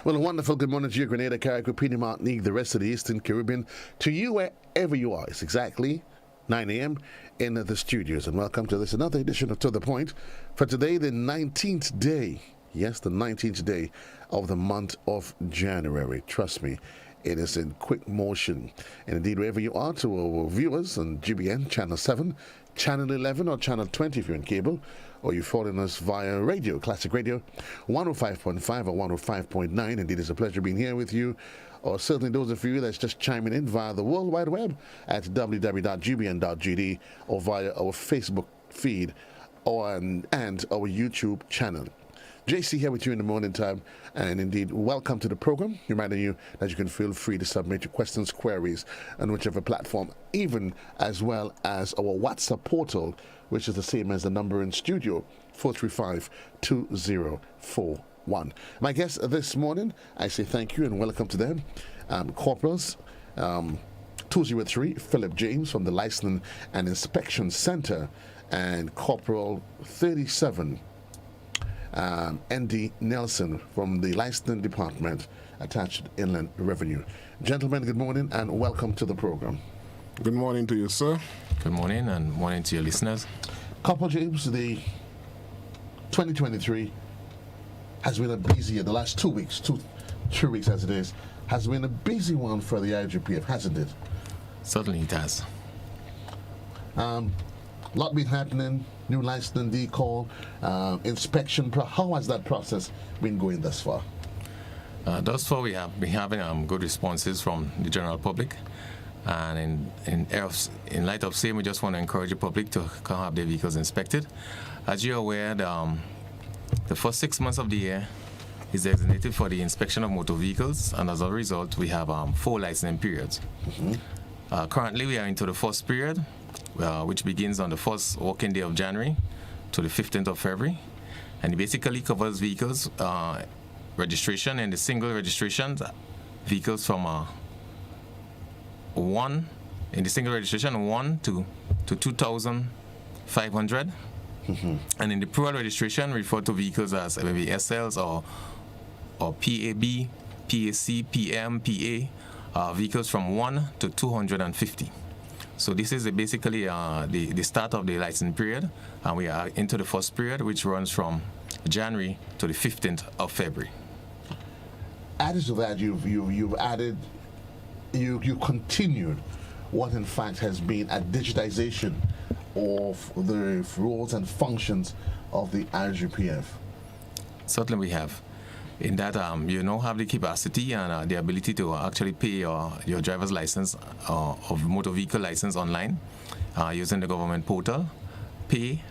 Well, a wonderful good morning to you, Grenada, Carriacou, Martinique, the rest of the Eastern Caribbean, to you wherever you are. It's exactly 9 a.m. in the studios, and welcome to this another edition of To The Point for today, the 19th day. Yes, the 19th day of the month of January. Trust me, it is in quick motion. And indeed, wherever you are, to our viewers on GBN, Channel 7, Channel 11, or Channel 20 if you're in cable, or you're following us via radio, classic radio, 105.5 or 105.9. Indeed, it's a pleasure being here with you. Or certainly those of you that's just chiming in via the World Wide Web at www.gbn.gd or via our Facebook feed and our YouTube channel. JC here with you in the morning time, and indeed, welcome to the program. Reminding you that you can feel free to submit your questions, queries, on whichever platform, even as well as our WhatsApp portal, which is the same as the number in studio, 435-2041. My guests this morning, I say thank you and welcome to them. Corporals, 203, Philip James from the Licensing and Inspection Center, and Corporal 37, ND Nelson from the Licensing Department attached to Inland Revenue. Gentlemen, good morning and welcome to the program. Good morning to you, sir. Good morning and morning to your listeners. Corporal James, the 2023 has been a busy year. The last 2 weeks, 3 weeks as it is, has been a busy one for the RGPF, hasn't it? Certainly it has. Lot been happening, new licensing decall, inspection. How has that process been going thus far? Thus far, we have been having good responses from the general public. And in light of same, we just want to encourage the public to come have their vehicles inspected. As you're aware, the first 6 months of the year is designated for the inspection of motor vehicles, and as a result, we have 4 licensing periods. Mm-hmm. Currently, we are into the first period, which begins on the first working day of January to the 15th of February, and it basically covers vehicles registration and the single registrations, vehicles from 1 in the single registration 1 to 2,500, mm-hmm. and in the plural registration refer to vehicles as maybe SLs or PAB, PAC, PM, PA, vehicles from 1 to 250. So this is basically the start of the license period, and we are into the first period, which runs from January to the 15th of February. Added to that, you've added, you continued what in fact has been a digitization of the roles and functions of the RGPF. Certainly we have. In that you now have the capacity and the ability to actually pay your driver's license of motor vehicle license online using the government portal, pay.gov.gd.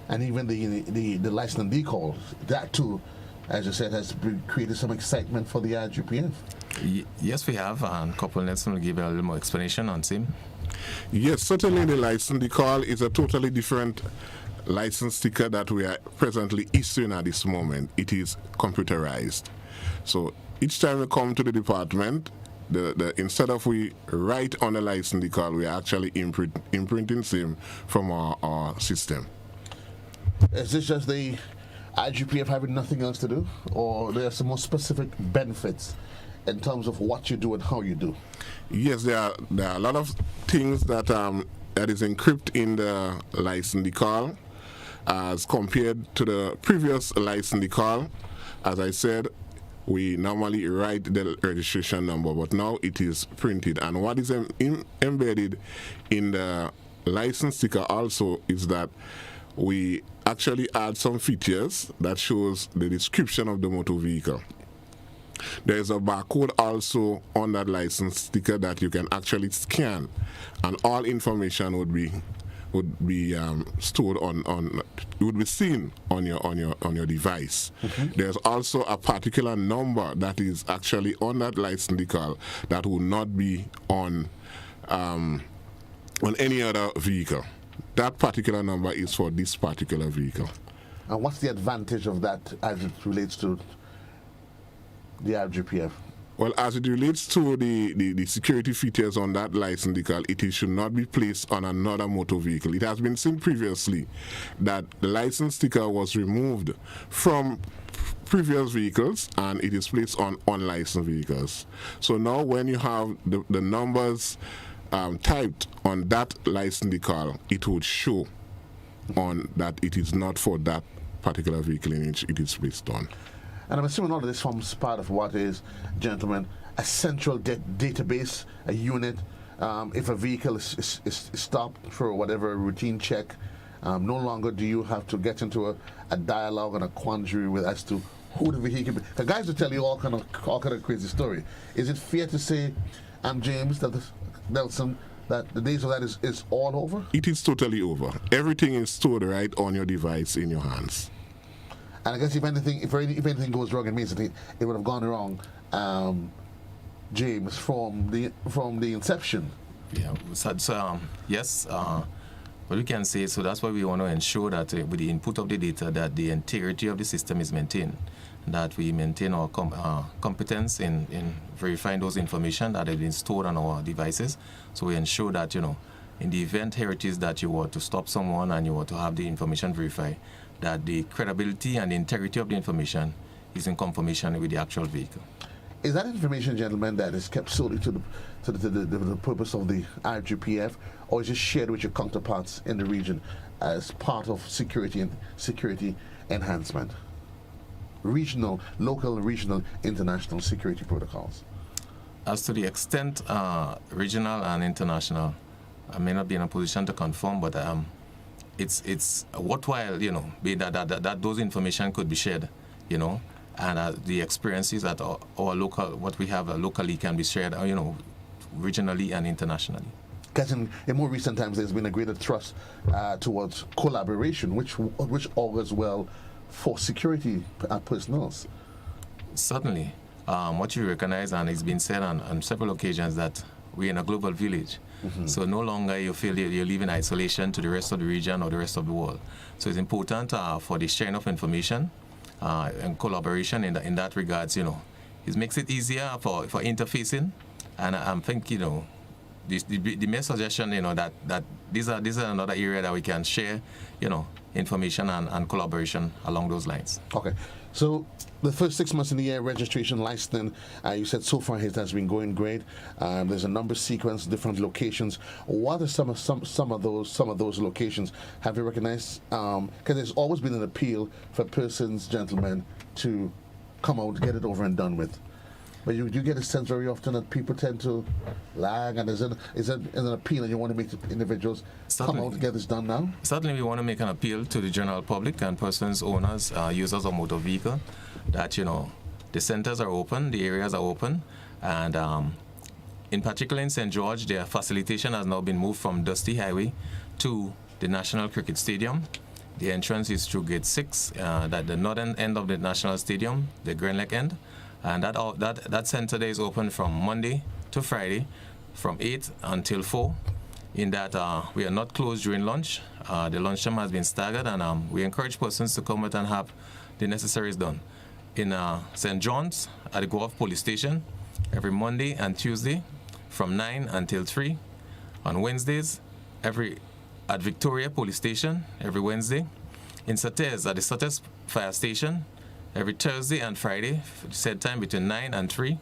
And even the license decall, that too, as you said, has created some excitement for the RGPF. Yes, we have, and Corporal Nelson will give a little more explanation on same. Yes, certainly the license decall is a totally different license sticker that we are presently issuing at this moment. It is computerized. So each time we come to the department, instead of we write on the license decall, we are actually imprinting same from our system. Is this just the RGPF having nothing else to do, or there are some more specific benefits in terms of what you do and how you do? Yes, there are a lot of things that is encrypted in the license decall as compared to the previous license decall. As I said, we normally write the registration number, but now it is printed. And what is embedded in the license sticker also is that we actually add some features that shows the description of the motor vehicle. There is a barcode also on that license sticker that you can actually scan, and all information would be stored would be seen on your device. Mm-hmm. There's also a particular number that is actually on that license decall that will not be on any other vehicle. That particular number is for this particular vehicle. And what's the advantage of that as it relates to the RGPF? Well, as it relates to the security features on that license decal, should not be placed on another motor vehicle. It has been seen previously that the license sticker was removed from previous vehicles and it is placed on unlicensed vehicles. So now when you have the numbers typed on that license decal, it would show on that it is not for that particular vehicle in which it is placed on. And I'm assuming all of this forms part of what is, gentlemen, a central database, a unit. If a vehicle is stopped for whatever routine check, no longer do you have to get into a dialogue and a quandary with as to who the vehicle is. The guys will tell you all kind of crazy story. Is it fair to say, James, that Nelson, that the days of that is all over? It is totally over. Everything is stored right on your device in your hands. And I guess if anything goes wrong, it means that it would have gone wrong, James, from the inception. Yeah. So yes. What we can say, so that's why we want to ensure that with the input of the data, that the integrity of the system is maintained, that we maintain our competence in verifying those information that have been stored on our devices. So we ensure that, in the event here it is that you were to stop someone and you were to have the information verified, that the credibility and the integrity of the information is in conformation with the actual vehicle. Is that information, gentlemen, that is kept solely to the purpose of the RGPF, or is it shared with your counterparts in the region as part of security enhancement? Local, regional, international security protocols. As to the extent regional and international, I may not be in a position to confirm, but it's worthwhile, being that those information could be shared, and the experiences that our local, what we have locally, can be shared, regionally and internationally. Because in more recent times, there's been a greater thrust towards collaboration, which augurs well for security personnel. Certainly. What you recognize, and it's been said on several occasions, that we're in a global village. Mm-hmm. So no longer you feel you live in isolation to the rest of the region or the rest of the world. So it's important for the sharing of information and collaboration in that regards, it makes it easier for interfacing. And I think, the mere suggestion, that these are another area that we can share, information and collaboration along those lines. Okay. So the first 6 months in the year, registration, licensing, you said so far it has been going great. There's a number sequence, different locations. What are some of those locations? Have you recognized? Because there's always been an appeal for persons, gentlemen, to come out, get it over and done with. But you get a sense very often that people tend to lag, and is it an appeal, and you want to make the individuals come out to get this done now? Certainly, we want to make an appeal to the general public and persons, owners, users of motor vehicle, that the centers are open, the areas are open, and in particular in St. George, their facilitation has now been moved from Dusty Highway to the National Cricket Stadium. The entrance is through Gate 6, at the northern end of the National Stadium, the Grand Lake end. And that center there is open from Monday to Friday from 8 until 4. In that we are not closed during lunch. The lunchtime has been staggered, and we encourage persons to come out and have the necessaries done. In St. John's at the Grove Police Station every Monday and Tuesday from 9 until 3. On Wednesdays, at Victoria Police Station every Wednesday. In Sates at the Sates Fire Station every Thursday and Friday, said time between 9 and 3.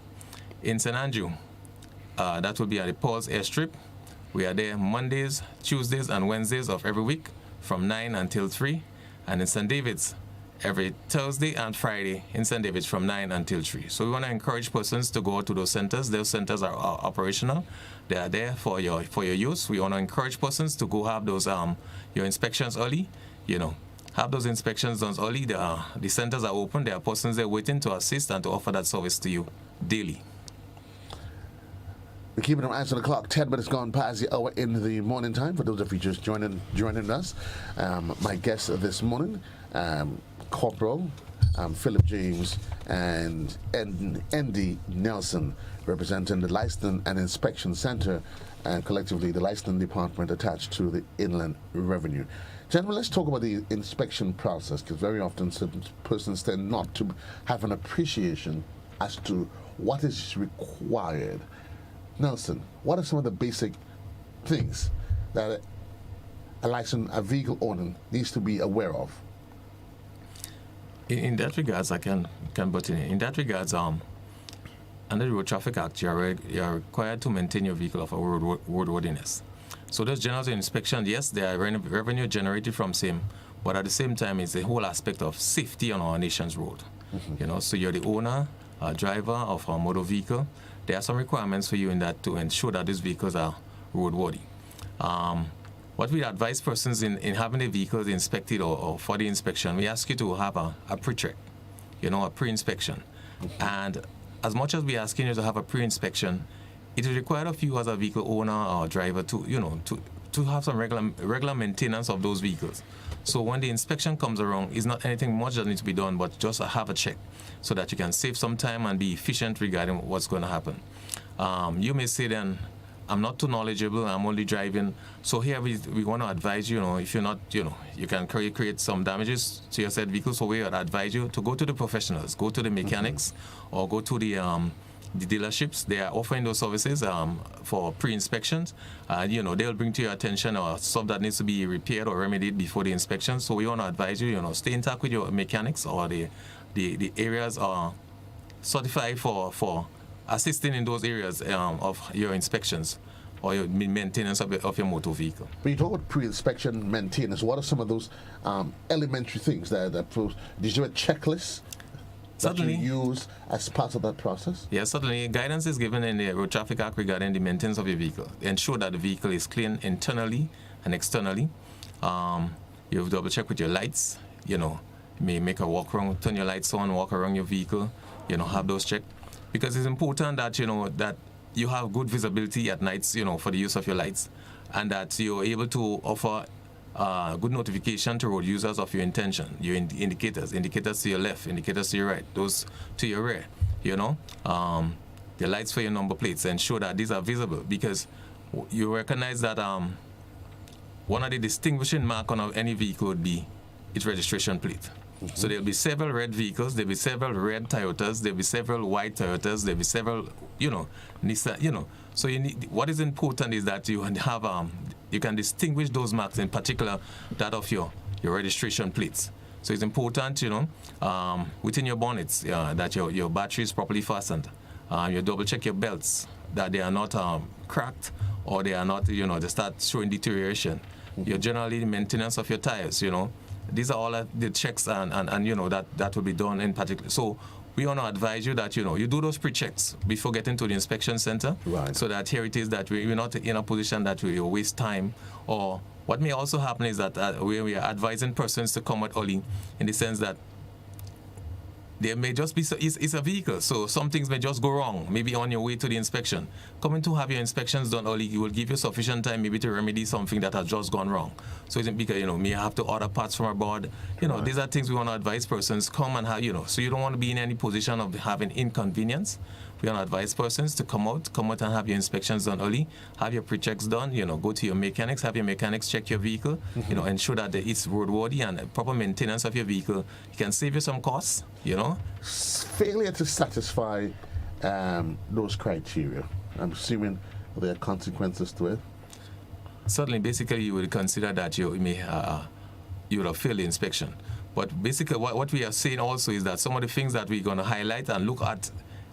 In St. Andrew, that will be at the Paul's Airstrip. We are there Mondays, Tuesdays, and Wednesdays of every week from 9 until 3. And in St. David's, every Thursday and Friday in St. David's from 9 until 3. So we want to encourage persons to go to those centers. Those centers are operational. They are there for your use. We want to encourage persons to go have those your inspections early, Have those inspections done early. The centers are open. There are persons there waiting to assist and to offer that service to you daily. We're keeping our eyes on the clock. 10 minutes gone past the hour in the morning time. For those of you just joining us, my guests this morning, Corporal Philip James and Andy Nelson, representing the Licensing and Inspection Center, and collectively the Licensing Department attached to the Inland Revenue. Gentlemen, let's talk about the inspection process, because very often certain persons tend not to have an appreciation as to what is required. Nelson, what are some of the basic things that a vehicle owner needs to be aware of? In that regards, I can butt in that regards, under the Road Traffic Act, you are required to maintain your vehicle of a roadworthiness. So those general inspection, yes, they are revenue generated from same, but at the same time, it's the whole aspect of safety on our nation's road. So you're the owner, driver of a motor vehicle. There are some requirements for you in that to ensure that these vehicles are roadworthy. What we advise persons in having the vehicles inspected or for the inspection, we ask you to have a pre-check, a pre-inspection. And as much as we're asking you to have a pre-inspection, it is required of you as a vehicle owner or driver to have some regular maintenance of those vehicles. So when the inspection comes around, it's not anything much that needs to be done, but just have a check so that you can save some time and be efficient regarding what's going to happen. You may say then, I'm not too knowledgeable, I'm only driving. So here we want to advise you, if you're not, you can create some damages to your said vehicle. So we would advise you to go to the professionals, go to the mechanics, or go to the dealerships. They are offering those services for pre-inspections. They'll bring to your attention stuff that needs to be repaired or remedied before the inspection. So we want to advise you, stay in touch with your mechanics or the areas are certified for assisting in those areas of your inspections or your maintenance of your motor vehicle. When you talk about pre-inspection maintenance, what are some of those elementary things that is there a checklist that you use as part of that process? Yes, certainly. Guidance is given in the Road Traffic Act regarding the maintenance of your vehicle. Ensure that the vehicle is clean internally and externally. You have double check with your lights. You may make a walk around, turn your lights on, walk around your vehicle. Have those checked. Because it's important that that you have good visibility at nights, for the use of your lights, and that you're able to offer good notification to road users of your intention, your indicators to your left, indicators to your right, those to your rear, the lights for your number plates. Ensure that these are visible, because you recognize that one of the distinguishing mark on any vehicle would be its registration plate. So there'll be several red vehicles, there'll be several red Toyotas, there'll be several white Toyotas, there'll be several, Nissan, So what is important is that you have, you can distinguish those marks, in particular that of your registration plates. So it's important, within your bonnets, that your battery is properly fastened. You double check your belts, that they are not cracked, or they are not, they start showing deterioration. Your generally maintenance of your tires, These are all the checks and that will be done in particular. So we want to advise you that, you do those pre-checks before getting to the inspection center. Right. So that here it is that we're not in a position that we waste time. Or what may also happen is that we are advising persons to come out early, in the sense that there may just be, it's a vehicle, so some things may just go wrong, maybe on your way to the inspection. Coming to have your inspections done early, it will give you sufficient time maybe to remedy something that has just gone wrong. So it's because, may have to order parts from abroad. Right. These are things we want to advise persons, come and have, so you don't want to be in any position of having inconvenience. We want to advise persons to come out and have your inspections done early, have your pre-checks done, go to your mechanics, have your mechanics check your vehicle, ensure that it's roadworthy and proper maintenance of your vehicle. It can save you some costs, Failure to satisfy those criteria, I'm assuming there are consequences to it. Certainly, basically, you would consider that you would have failed the inspection. But basically, what we are saying also is that some of the things that we're going to highlight and look at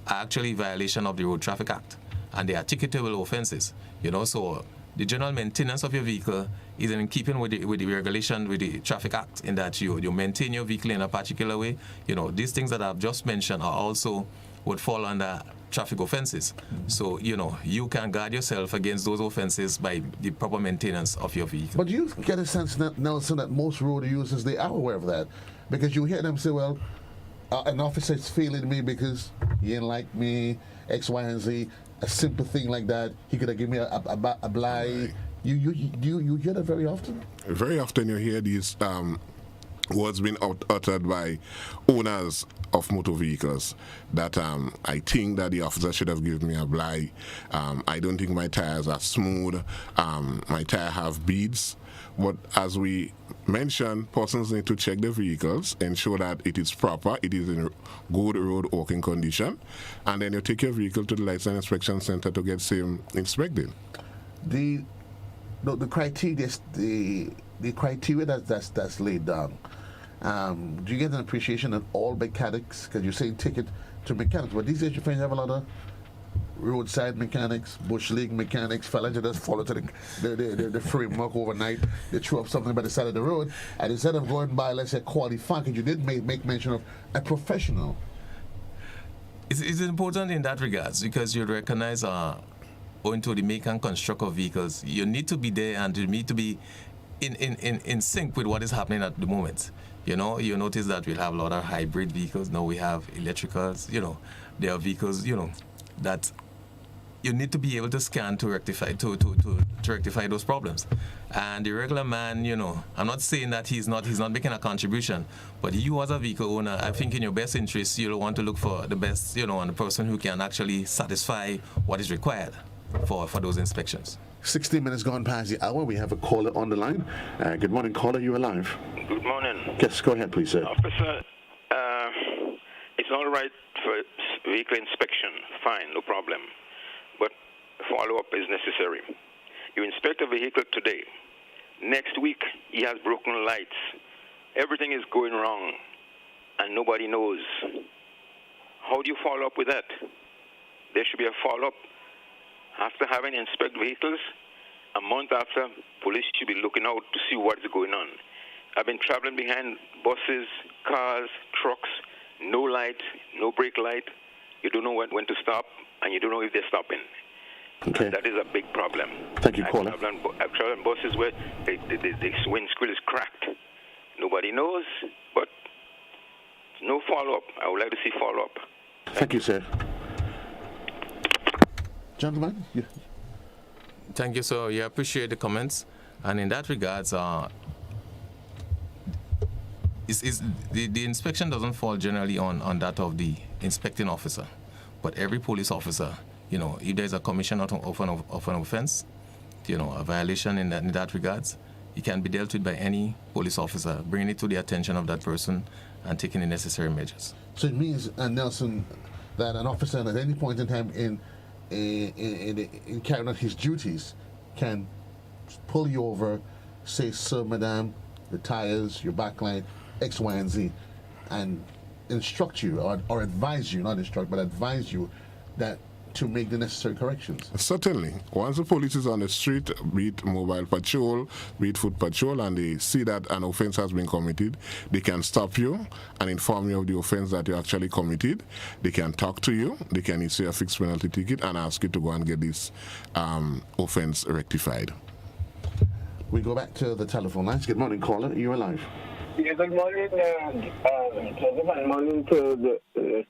are actually violation of the Road Traffic Act, and they are ticketable offenses. So the general maintenance of your vehicle is in keeping with the regulation, with the Traffic Act, in that you maintain your vehicle in a particular way. These things that I've just mentioned are also would fall under traffic offenses. So, you can guard yourself against those offenses by the proper maintenance of your vehicle. But do you get a sense, Nelson, that most road users, they are aware of that? Because you hear them say, well, an officer is failing me because he ain't like me, X, Y, and Z, a simple thing like that. He could have given me a blind. You hear that very often? Very often you hear these was being uttered by owners of motor vehicles that I think that the officer should have given me a blight. I don't think my tires are smooth. My tire have beads. But as we mentioned, persons need to check their vehicles, ensure that it is proper, it is in good road working condition, and then you take your vehicle to the License Inspection Center to get same inspected. The criteria that's laid down. Do you get an appreciation that all mechanics, because you're saying take it to mechanics, but these days you find you have a lot of roadside mechanics, bush league mechanics, fellas that just follow to the framework overnight. They throw up something by the side of the road, and instead of going by, let's say, quality funk, you did make mention of a professional. It's important in that regards because you recognize owing to the make and construct of vehicles, you need to be there and you need to be in sync with what is happening at the moment. You know, you notice that we'll have a lot of hybrid vehicles. Now we have electricals, you know, there are vehicles, you know, that you need to be able to scan to rectify rectify those problems. And the regular man, you know, I'm not saying that he's not making a contribution, but you as a vehicle owner, I think in your best interest, you'll want to look for the best, you know, and the person who can actually satisfy what is required for those inspections. 16 minutes gone past the hour. We have a caller on the line. Good morning, caller. You're alive. Good morning. Yes, go ahead, please, sir. Officer, it's all right for vehicle inspection. Fine, no problem. But follow-up is necessary. You inspect a vehicle today. Next week, he has broken lights. Everything is going wrong, and nobody knows. How do you follow up with that? There should be a follow-up. After having inspect vehicles, a month after, police should be looking out to see what is going on. I've been traveling behind buses, cars, trucks, no light, no brake light. You don't know when to stop, and you don't know if they're stopping. Okay. And that is a big problem. Thank you, caller. I've traveled on buses where the windscreen is cracked. Nobody knows, but no follow-up. I would like to see follow-up. Thank you, sir. Gentlemen? Yeah. Thank you, sir. Yeah, appreciate the comments. And in that regards, the inspection doesn't fall generally on that of the inspecting officer. But every police officer, you know, if there's a commission of an offense, you know, a violation in that regards, it can be dealt with by any police officer, bringing it to the attention of that person and taking the necessary measures. So it means, Nelson, that an officer at any point in time in carrying out his duties can pull you over, say, sir, madam, the tires, your backlight, X, Y, and Z, and instruct you or advise you, not instruct, but advise you that to make the necessary corrections. Certainly. Once the police is on the street, be it mobile patrol, be it foot patrol, and they see that an offense has been committed, they can stop you and inform you of the offense that you actually committed. They can talk to you, they can issue a fixed penalty ticket and ask you to go and get this offense rectified. We go back to the telephone lines. Good morning, caller. You're alive. Yeah, good morning, Joseph, and morning to the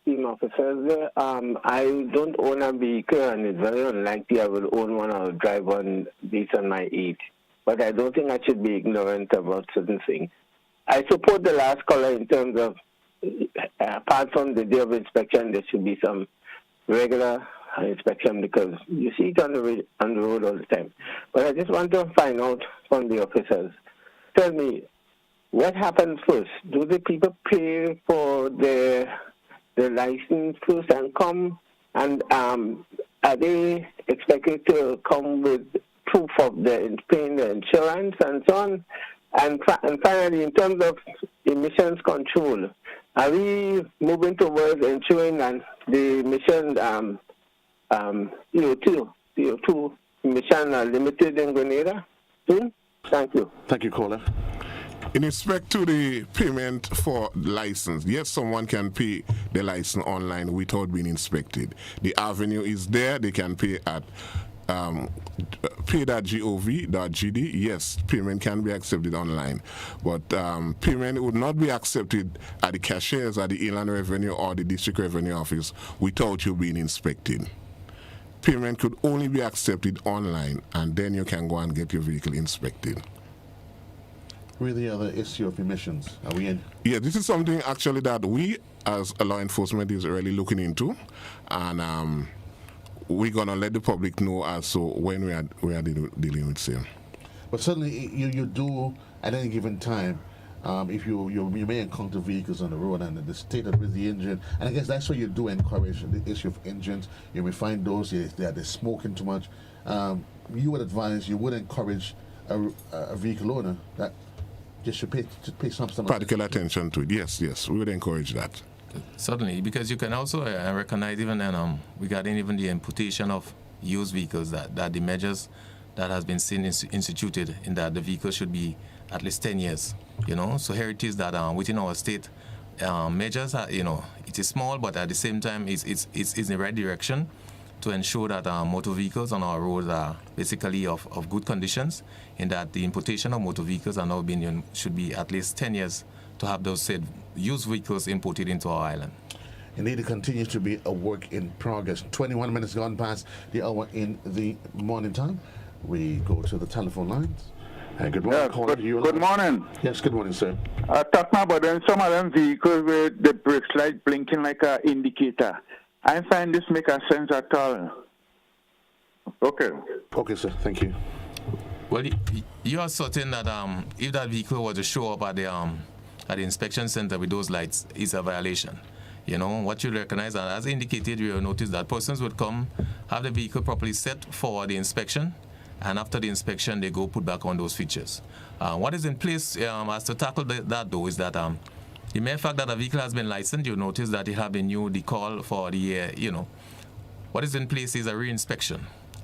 team officers. I don't own a vehicle, and it's very unlikely I will own one or drive one based on my age. But I don't think I should be ignorant about certain things. I support the last caller in terms of, apart from the day of inspection, there should be some regular inspection because you see it on the road all the time. But I just want to find out from the officers. Tell me, what happens first? Do the people pay for the license first and come? And are they expected to come with proof of paying the insurance and so on? And finally, in terms of emissions control, are we moving towards ensuring that the emissions CO2 emissions are limited in Grenada soon? Thank you. Thank you, caller. In respect to the payment for license, yes, someone can pay the license online without being inspected. The avenue is there. They can pay at pay.gov.gd. Yes, payment can be accepted online, but payment would not be accepted at the cashiers at the Inland Revenue or the District Revenue Office without you being inspected. Payment could only be accepted online, and then you can go and get your vehicle inspected. with the other issue of emissions? Are we in? Yeah, this is something actually that we as a law enforcement is really looking into, and we're gonna let the public know also when we are dealing with same. But certainly you do at any given time. If you may encounter vehicles on the road and the state with the engine, and I guess that's why you do encourage the issue of engines. You may find those they're smoking too much. You would advise, you would encourage a vehicle owner that just should pay some particular attention to it. Yes, we would encourage that. Certainly, because you can also recognize even then regarding even the importation of used vehicles that the measures that has been seen instituted in that the vehicle should be at least 10 years. So here it is that within our state, measures are, it is small, but at the same time it's in the right direction to ensure that motor vehicles on our roads are basically of good conditions, in that the importation of motor vehicles are now should be at least 10 years to have those said used vehicles imported into our island. Indeed, it continues to be a work in progress. 21 minutes gone past the hour in the morning time. We go to the telephone lines. Good morning. Good morning. Yes, good morning, sir. Talking about some of them vehicles with the brakes light blinking like an indicator. I find this make a sense at all. Okay. Okay, sir. Thank you. Well, you are certain that if that vehicle were to show up at the inspection center with those lights, it's a violation. What you recognize, as indicated, you will notice that persons would come, have the vehicle properly set for the inspection, and after the inspection, they go put back on those features. What is in place as to tackle that, though, is that the mere fact that a vehicle has been licensed, you notice that it have been new decall for the year, What is in place is a reinspection.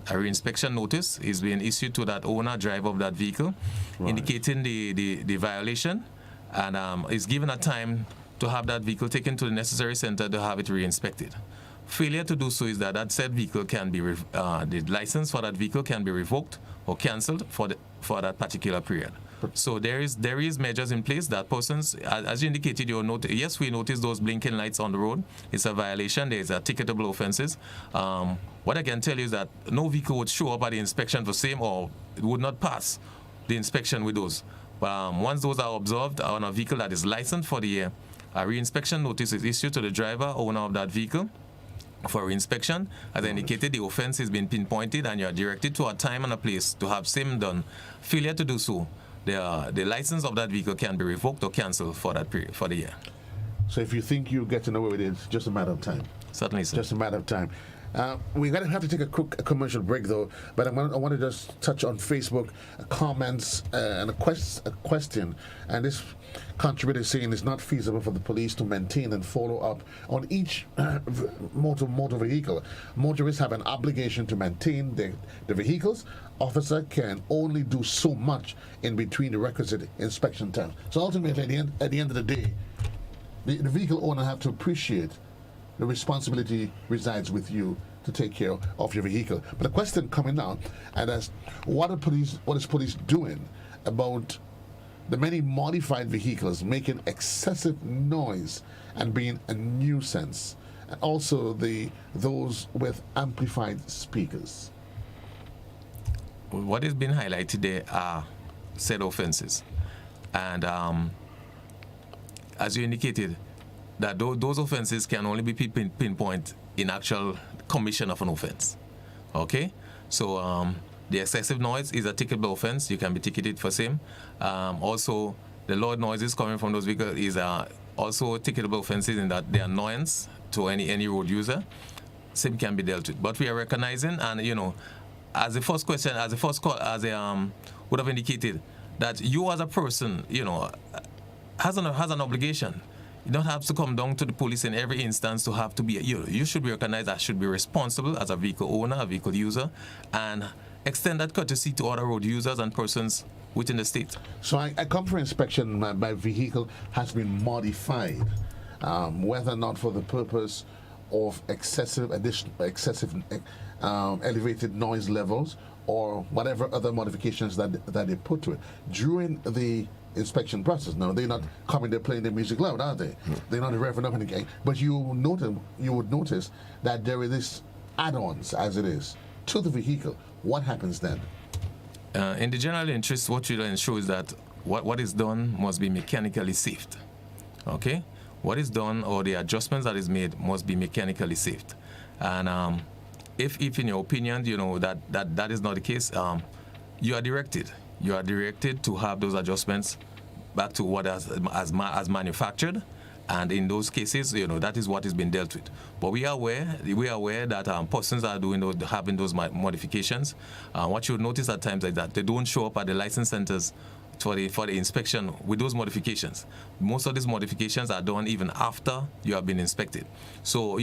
A reinspection notice is being issued to that owner, driver of that vehicle, right, indicating the violation, and is given a time to have that vehicle taken to the necessary center to have it reinspected. Failure to do so is that said vehicle can be, the license for that vehicle can be revoked or cancelled for that particular period. So there is measures in place that persons, as you indicated, yes, we notice those blinking lights on the road. It's a violation. There is a ticketable offenses. What I can tell you is that no vehicle would show up at the inspection for same, or it would not pass the inspection with those. But once those are observed on a vehicle that is licensed for the year, a reinspection notice is issued to the driver, owner of that vehicle, for reinspection. As I indicated, the offense has been pinpointed and you are directed to a time and a place to have same done. Failure to do so, the license of that vehicle can be revoked or cancelled for that period, for the year. So if you think you're getting away with it, it's just a matter of time. Certainly, sir. Just a matter of time. We're going to have to take a quick commercial break, though, but I want to just touch on Facebook comments and a question. And this contributor is saying it's not feasible for the police to maintain and follow up on each motor vehicle. Motorists have an obligation to maintain the vehicles. Officer can only do so much in between the requisite inspection time. So ultimately, at the end of the day, the vehicle owner have to appreciate the responsibility resides with you to take care of your vehicle. But the question coming now, and as what is police doing about the many modified vehicles making excessive noise and being a nuisance, and also those with amplified speakers? What is being highlighted there are said offenses, and as you indicated, that those offenses can only be pinpointed in actual commission of an offense. Okay? So the excessive noise is a ticketable offense. You can be ticketed for same. Also, the loud noises coming from those vehicles is also ticketable offenses in that the annoyance to any road user. Same can be dealt with. But we are recognizing, and as the first question, as the first call, as would have indicated, that you as a person, has an obligation. You don't have to come down to the police in every instance to have to be, you should be recognized as should be responsible as a vehicle owner, a vehicle user, and extend that courtesy to other road users and persons within the state. So I come for inspection, my vehicle has been modified, whether or not for the purpose of excessive elevated noise levels or whatever other modifications that they put to it. During the inspection process. Now, they're not coming there playing their music loud, are they? They're not revving up anything. But you would notice that there is this add-ons, as it is, to the vehicle. What happens then? In the general interest, what you ensure is that what is done must be mechanically safe. Okay, what is done or the adjustments that is made must be mechanically safe. And if in your opinion, that is not the case, you are directed. You are directed to have those adjustments back to what as manufactured. And in those cases, that is what is being dealt with. But we are aware that persons are having those modifications. What you notice at times is that they don't show up at the license centers for the inspection with those modifications. Most of these modifications are done even after you have been inspected. So,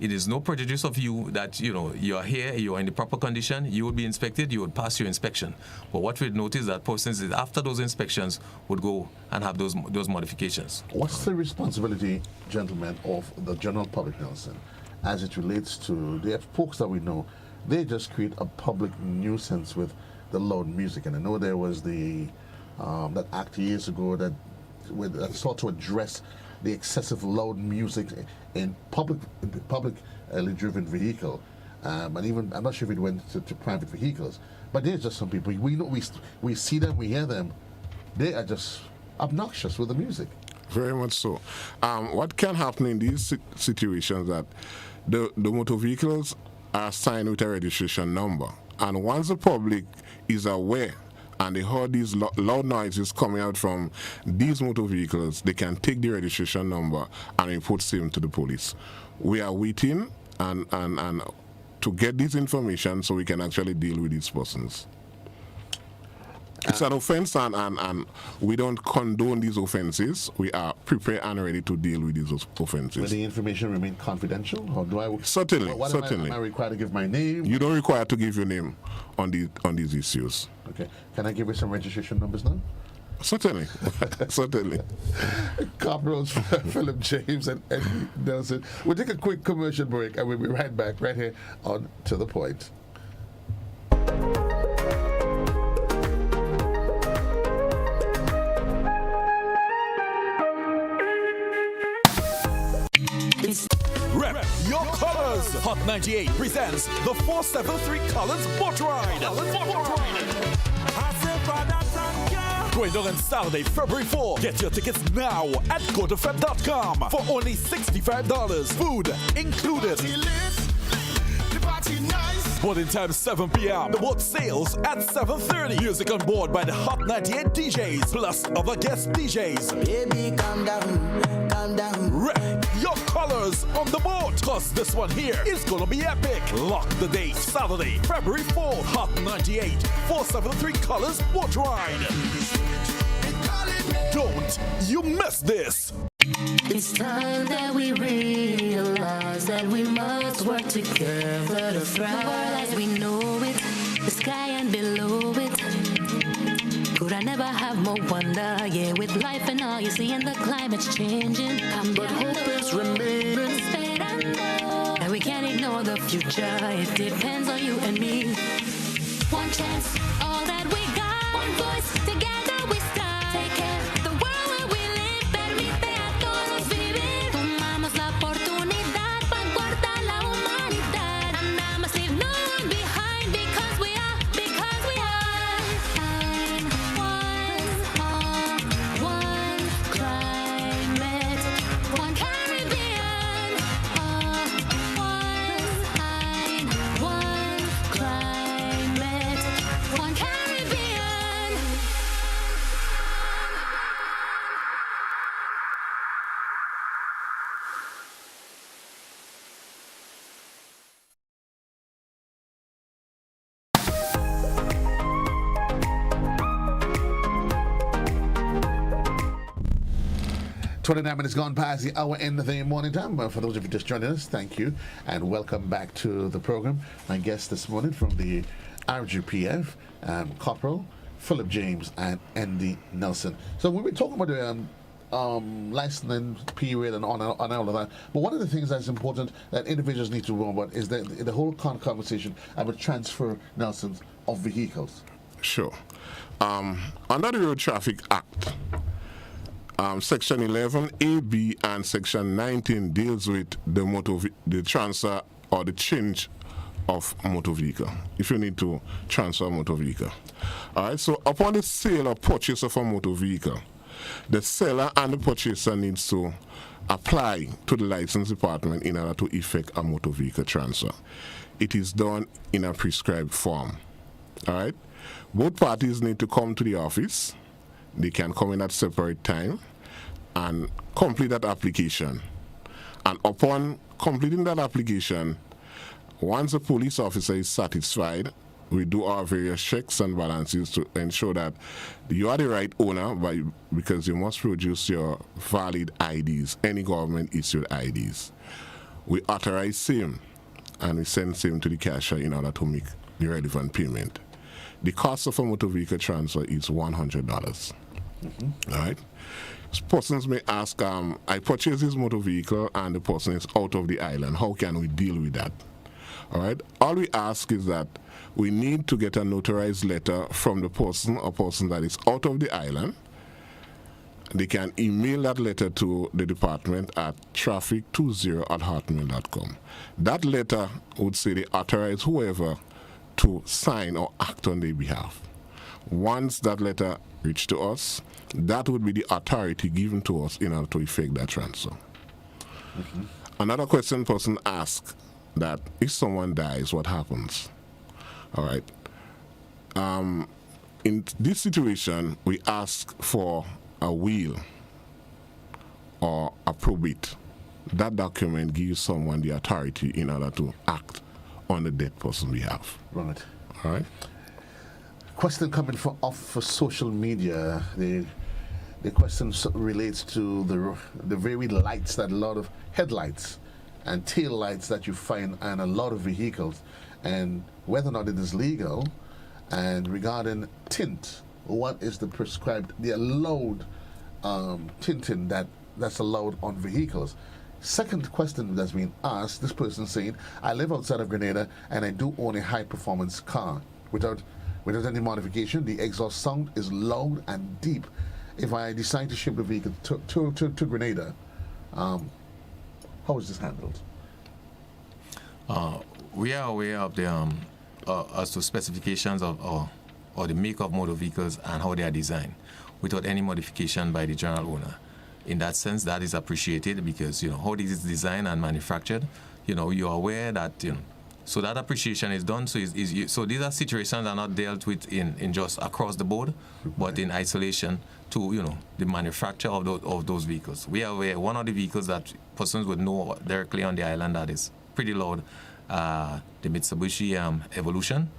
it is no prejudice of you that, you are here, you are in the proper condition, you would be inspected, you would pass your inspection. But what we'd notice that persons after those inspections would go and have those modifications. What's the responsibility, gentlemen, of the general public, Nelson, as it relates to the folks that we know? They just create a public nuisance with the loud music. And I know there was that act years ago that sought to address the excessive loud music in publicly driven vehicle, and even I'm not sure if it went to private vehicles. But there's just some people we see them, we hear them. They are just obnoxious with the music. Very much so. What can happen in these situations that the motor vehicles are assigned with a registration number, and once the public is aware and they heard these loud noises coming out from these motor vehicles, they can take the registration number and report same to the police. We are waiting and to get this information so we can actually deal with these persons. It's an offense, and we don't condone these offenses. We are prepared and ready to deal with these offenses. Will the information remain confidential, or do I? Certainly. Am I required to give my name? You don't require to give your name on these issues. Okay. Can I give you some registration numbers now? Certainly. Certainly. Corporals Philip James and Eddie Nelson. We'll take a quick commercial break, and we'll be right back right here on To The Point. Rep your colors. Hot 98 presents the 473 Colors Boat Ride. Going on Saturday, February 4. Get your tickets now at GoToFeb.com for only $65. Food included. Boarding time 7 p.m. The boat sails at 7:30. Music on board by the Hot 98 DJs plus other guest DJs. Baby, calm down, calm down. Rep your colors on the boat, cause this one here is gonna be epic. Lock the date, Saturday, February 4th. Hot 98 473 Colors Boat Ride. Don't you miss this. It's time that we realize that we must work together to thrive. The world as we know it, the sky and below it. Could I never have more wonder? Yeah, with life and all you see and the climate's changing. But hope is remaining. And we can't ignore the future. It depends on you and me. One chance, all that we got. One voice, together we stand. Take care of the world where we live. Permite a todos vivir. Tomamos la oportunidad para guardar la humanidad. And I must leave no one behind because we are one climate, one Caribbean. One climate, one Caribbean. Twenty-nine minutes gone past the hour in the morning time. For those of you just joining us, thank you and welcome back to the program. My guest this morning from the RGPF, Corporal Philip James and Andy Nelson. So when we're talking about the licensing period and on all of that, but one of the things that's important that individuals need to know about is that the whole conversation about transfer, Nelson, of vehicles. Sure. Under the Road Traffic Act, Section 11, A, B, and Section 19 deals with the transfer or the change of motor vehicle, if you need to transfer a motor vehicle. All right, so upon the sale or purchase of a motor vehicle, the seller and the purchaser needs to apply to the license department in order to effect a motor vehicle transfer. It is done in a prescribed form. All right, both parties need to come to the office. They can come in at separate time and complete that application. And upon completing that application, once the police officer is satisfied, we do our various checks and balances to ensure that you are the right owner, because you must produce your valid IDs, any government issued IDs. We authorize same and we send same to the cashier in order to make the relevant payment. The cost of a motor vehicle transfer is $100. All right. Persons may ask, I purchased this motor vehicle and the person is out of the island. How can we deal with that? All right. All we ask is that we need to get a notarized letter from the person or person that is out of the island. They can email that letter to the department at traffic20@hotmail.com. That letter would say they authorize whoever to sign or act on their behalf. Once that letter reaches to us, that would be the authority given to us in order to effect that transfer. Another question person asks, that if someone dies, what happens? All right. In this situation, we ask for a will or a probate. That document gives someone the authority in order to act on the dead person's behalf. Right. All right. Question coming off for social media. The question relates to the very lights, that a lot of headlights and tail lights that you find on a lot of vehicles, and whether or not it is legal. And regarding tint, what is the allowed tinting that's allowed on vehicles? Second question that's being asked, this person saying, I live outside of Grenada and I do own a high performance car. Without any modification, the exhaust sound is loud and deep. If I decide to ship the vehicle to Grenada, how is this handled? We are aware of the as to specifications of or the make of motor vehicles and how they are designed, without any modification by the general owner. In that sense, that is appreciated because how this is designed and manufactured. You are aware that so that appreciation is done. So so these are situations that are not dealt with in just across the board, but in isolation to the manufacture of those vehicles. We are aware one of the vehicles that persons would know directly on the island that is pretty loud, the Mitsubishi Evolution.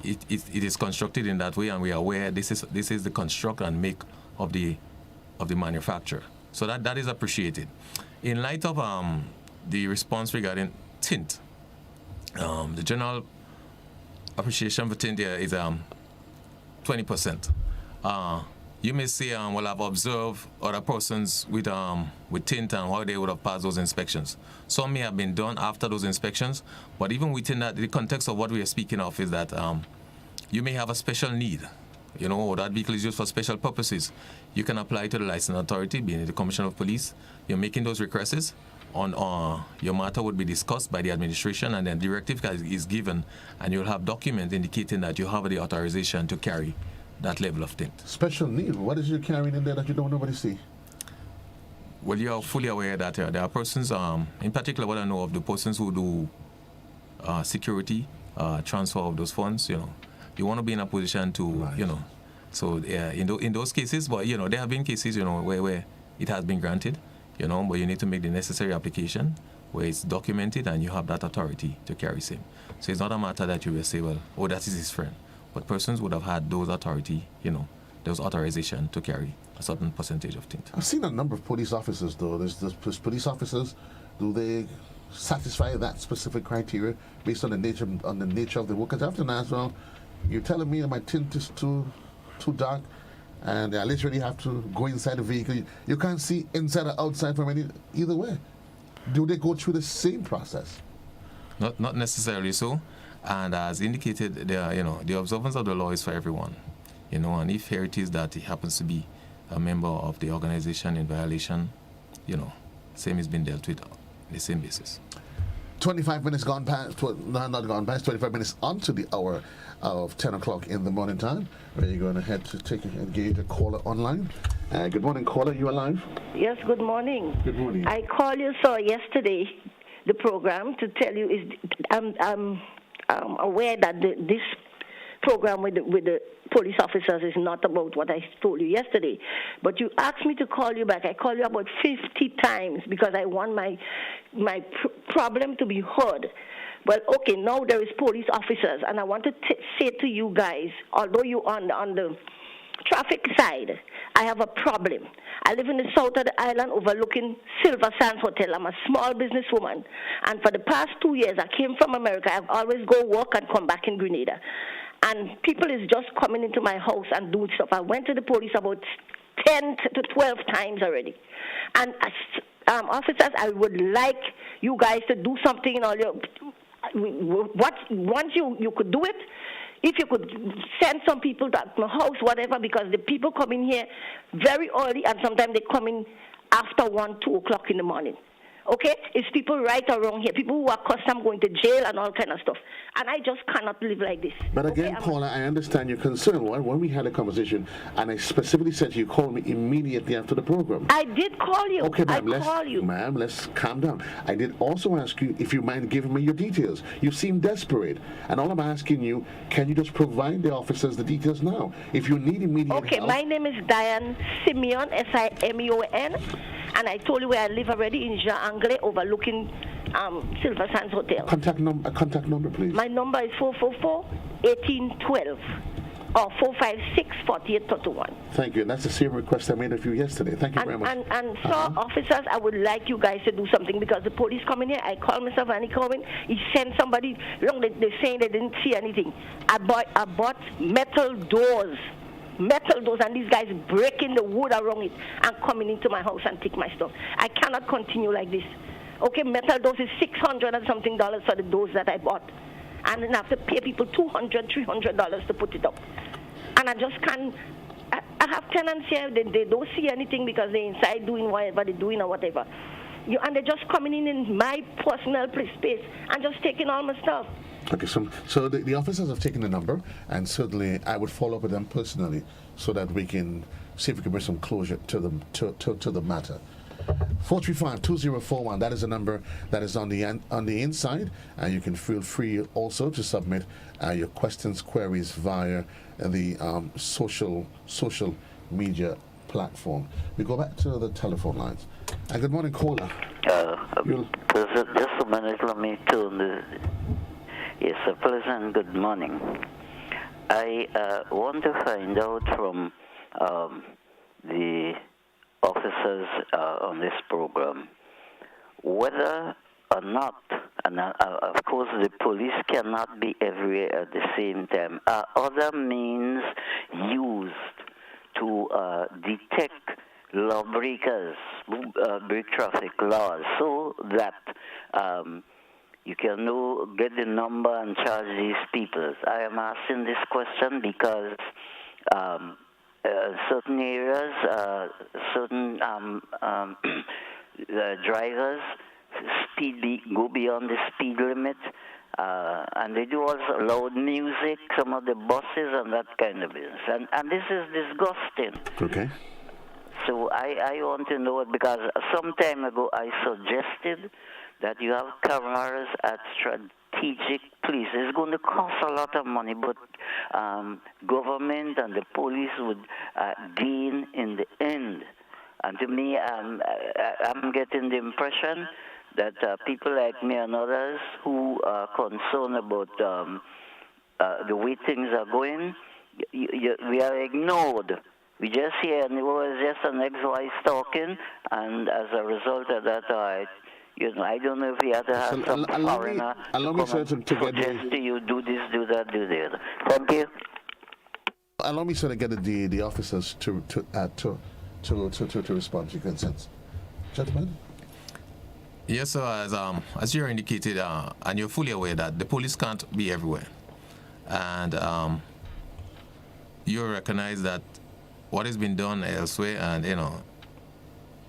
It is constructed in that way, and we are aware this is the construct and make of the manufacturer. So that is appreciated. In light of the response regarding tint, the general appreciation for tint here is 20%. You may say, well, I've observed other persons with tint and how they would have passed those inspections. Some may have been done after those inspections, but even within that, the context of what we are speaking of is that you may have a special need, or that vehicle is used for special purposes. You can apply to the licensing authority, being the Commissioner of Police. You're making those requests. Your matter would be discussed by the administration, and then directive is given, and you'll have documents indicating that you have the authorization to carry that level of tint. Special need? What is you carrying in there that you don't nobody see? Well, you are fully aware that there are persons, in particular what I know of the persons who do security, transfer of those funds, you want to be in a position to, right. So in those cases, but there have been cases, where it has been granted, but you need to make the necessary application where it's documented and you have that authority to carry same. So it's not a matter that you will say, well, that is his friend. But persons would have had those authority, those authorization to carry a certain percentage of tint. I've seen a number of police officers, though. There's police officers. Do they satisfy that specific criteria based on the nature of the work? Because I often ask, well, you're telling me that my tint is too dark, and I literally have to go inside the vehicle. You can't see inside or outside from either way. Do they go through the same process? Not necessarily so. And as indicated, the observance of the law is for everyone, and if here it is that he happens to be a member of the organization in violation, same is being dealt with on the same basis. 25 minutes gone past, not gone past, 25 minutes onto the hour of 10 o'clock in the morning time. We're going ahead to engage a caller online. Good morning, caller. You alive? Yes, good morning. Good morning. I called you yesterday, the program, to tell you I'm aware that this program with the police officers is not about what I told you yesterday. But you asked me to call you back. I called you about 50 times because I want my problem to be heard. Well, okay, now there is police officers, and I want to say to you guys, although you're on the traffic side, I have a problem. I live in the south of the island overlooking Silver Sands Hotel. I'm a small businesswoman, and for the past 2 years, I came from America. I've always go work and come back in Grenada. And people is just coming into my house and doing stuff. I went to the police about 10 to 12 times already. And officers, I would like you guys to do something in all your... Once you could do it, if you could send some people to my house, whatever, because the people come in here very early and sometimes they come in after 1, 2 o'clock in the morning. Okay? It's people right or wrong here. People who are accustomed going to jail and all kind of stuff. And I just cannot live like this. But again, okay, Paula, I understand your concern. When we had a conversation, and I specifically said you called me immediately after the program. I did call you. Okay, ma'am, let's calm down. I did also ask you if you mind giving me your details. You seem desperate. And all I'm asking you, can you just provide the officers the details now? If you need immediate help. Okay, my name is Diane Simeon, Simeon. And I told you where I live already in Jean Anglais, overlooking Silver Sands Hotel. Contact number, please. My number is 444-1812 or 456-4831. Thank you. That's the same request I made of you yesterday. Thank you very much. And officers, I would like you guys to do something because the police come in here. I call myself and he come in. He sent somebody. They're saying they didn't see anything. I bought metal doors, and these guys breaking the wood around it and coming into my house and take my stuff. I cannot continue like this. Okay, metal doors is $600 and something for the doors that I bought. And then I have to pay people $200, $300 to put it up. And I just can't. I have tenants here, they don't see anything because they're inside doing whatever they're doing or whatever. And they're just coming in my personal space and just taking all my stuff. Okay, so the officers have taken the number, and certainly I would follow up with them personally so that we can see if we can bring some closure to the matter. 435-2041, that is the number that is on the inside, and you can feel free also to submit your questions, queries via the social media platform. We go back to the telephone lines. Good morning, caller. Just a minute, let me turn the... Yes, a pleasant good morning. I want to find out from the officers on this program whether or not, and of course the police cannot be everywhere at the same time, are other means used to detect lawbreakers who break traffic laws so that you can get the number and charge these people. I am asking this question because certain areas, certain drivers go beyond the speed limit, and they do also loud music, some of the buses and that kind of business. And this is disgusting. Okay. So I want to know it because some time ago I suggested that you have cameras at strategic places. It's going to cost a lot of money, but government and the police would gain in the end. And to me, I'm getting the impression that people like me and others who are concerned about the way things are going, we are ignored. We just hear, and it was just an ex-wife talking, and as a result of that, I don't know if we had to have some foreigner suggest to you, do this, do that, do the other. Thank you. Allow me to get the officers to respond to your concerns. Gentlemen? Yes, sir, as you indicated, and you're fully aware that the police can't be everywhere. And you recognize that what has been done elsewhere, and,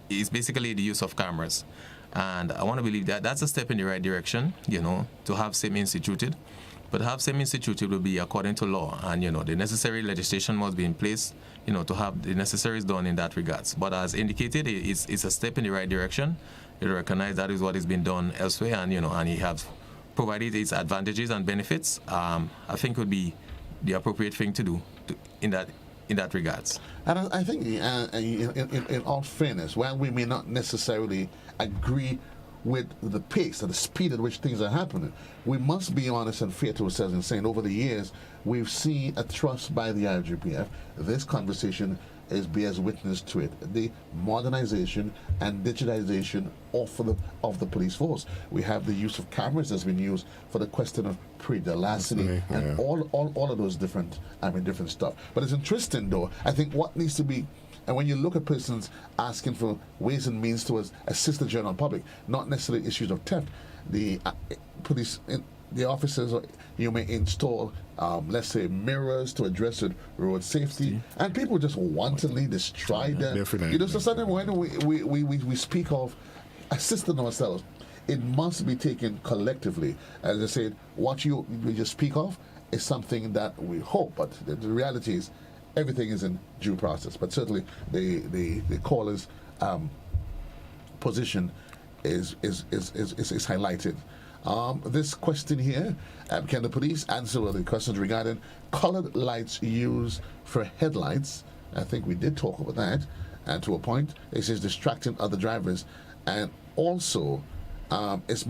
is basically the use of cameras. And I want to believe that that's a step in the right direction, to have SIM instituted. But have SIM instituted will be according to law, and the necessary legislation must be in place, to have the necessaries done in that regards. But as indicated, it's a step in the right direction. You recognize that is what is being done elsewhere, and and you have provided its advantages and benefits. I think would be the appropriate thing to do in that regards. And I think, in all fairness, while we may not necessarily agree with the pace and the speed at which things are happening, we must be honest and fair to ourselves in saying over the years we've seen a trust by the RGPF. This conversation bears witness to it. The modernization and digitization of the police force. We have the use of cameras that's been used for the question of larceny and all of those different stuff. But it's interesting though. I think what needs to be, and when you look at persons asking for ways and means to assist the general public, not necessarily issues of theft, the police, the officers, you may install, let's say, mirrors to address road safety, and people just wantonly destroy them. Definitely. So suddenly when we speak of assisting ourselves, it must be taken collectively. As I said, what we just speak of is something that we hope, but the reality is everything is in due process. But certainly the caller's position is highlighted. This question here, can the police answer the questions regarding colored lights used for headlights? I think we did talk about that, and to a point. It says distracting other drivers, and also it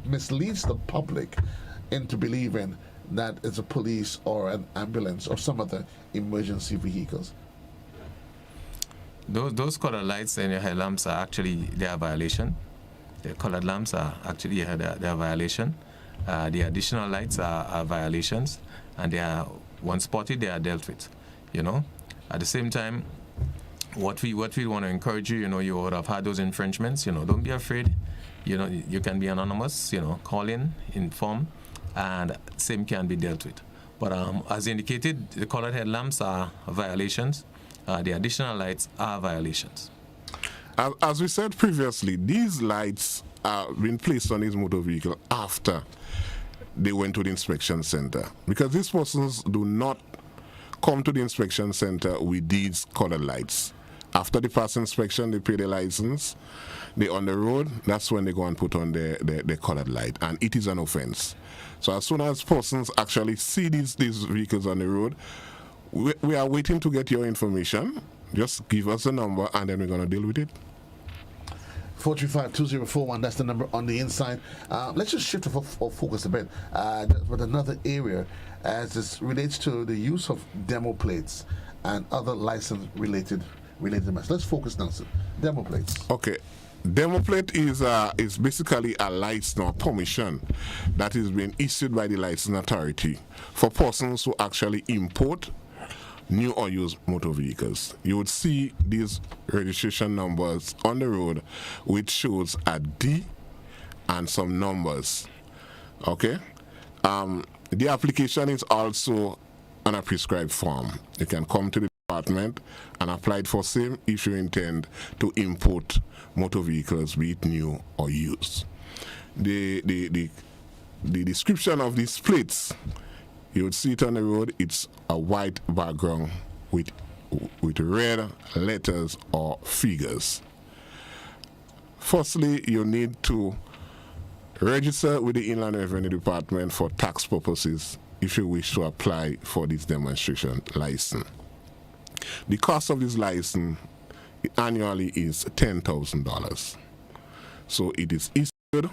misleads the public into believing that it's a police or an ambulance or some other emergency vehicles. Those colored lights and your headlamps are actually they are a violation. The colored lamps are actually they are a violation. The additional lights are violations, and they are once spotted they are dealt with. At the same time, what we want to encourage you, you would have had those infringements. Don't be afraid. You can be anonymous. Call in, inform, and same can be dealt with. But as indicated, the colored headlamps are violations. The additional lights are violations. As we said previously, these lights are being placed on these motor vehicle after they went to the inspection center, because these persons do not come to the inspection center with these colored lights. After they pass inspection, they pay their license, they're on the road, that's when they go and put on their colored light, and it is an offense. So as soon as persons actually see these vehicles on the road, we are waiting to get your information. Just give us a number and then we're going to deal with it. 435-2041, that's the number on the inside. Let's just shift our focus a bit with another area as this relates to the use of demo plates and other license-related matters. Let's focus, Nelson. Demo plates. Okay. Demo plate is basically a license or permission that is being issued by the license authority for persons who actually import new or used motor vehicles. You would see these registration numbers on the road, which shows a D and some numbers. Okay? The application is also on a prescribed form. You can come to the department and apply it for same if you intend to import motor vehicles, be it new or used. The description of these plates, you would see it on the road. It's a white background with red letters or figures. Firstly, you need to register with the Inland Revenue Department for tax purposes if you wish to apply for this demonstration license. The cost of this license annually is $10,000. So it is issued.